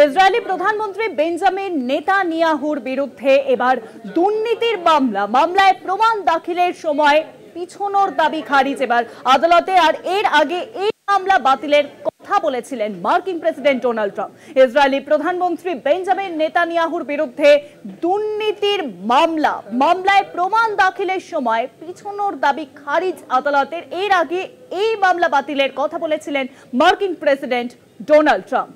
Israeli প্রধানমন্ত্রী Benjamin নেতানিয়াহুর বিরুদ্ধে এবার দুর্নীতির মামলায় প্রমাণ দাখিলের সময় পিছনোর দাবি খারিজ এবার আদালতে। আর এর আগে এই মামলা বাতিলের কথা বলেছিলেন মার্কিন প্রেসিডেন্ট ডোনাল্ড ট্রাম্প। ইসরায়েলি প্রধানমন্ত্রী বেঞ্জামিন নেতানিয়াহুর বিরুদ্ধে দুর্নীতির মামলায় প্রমাণ দাখিলের সময় পিছনোর দাবি খারিজ আদালতের। এর আগে এই মামলা বাতিলের কথা বলেছিলেন মার্কিন প্রেসিডেন্ট ডোনাল্ড ট্রাম্প।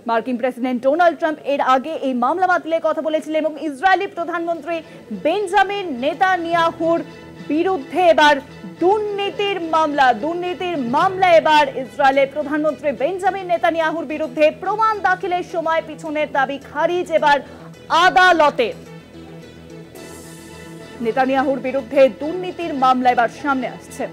মার্কিন প্রেসিডেন্ট ডোনাল্ড ট্রাম্প এর আগে এই মামলা বাতিলের কথা বলেছিলেন এবং ইসরায়েলি প্রধানমন্ত্রী বেঞ্জামিন নেতানিয়াহুর বিরুদ্ধে এবার দুর্নীতির মামলা এবার ইসরায়েলের প্রধানমন্ত্রী বেঞ্জামিন নেতানিয়াহুর বিরুদ্ধে প্রমাণ দাখিলের সময় পিছনের দাবি খারিজ এবার আদালতে। নেতানিয়াহুর বিরুদ্ধে দুর্নীতির মামলা এবার সামনে আসছে।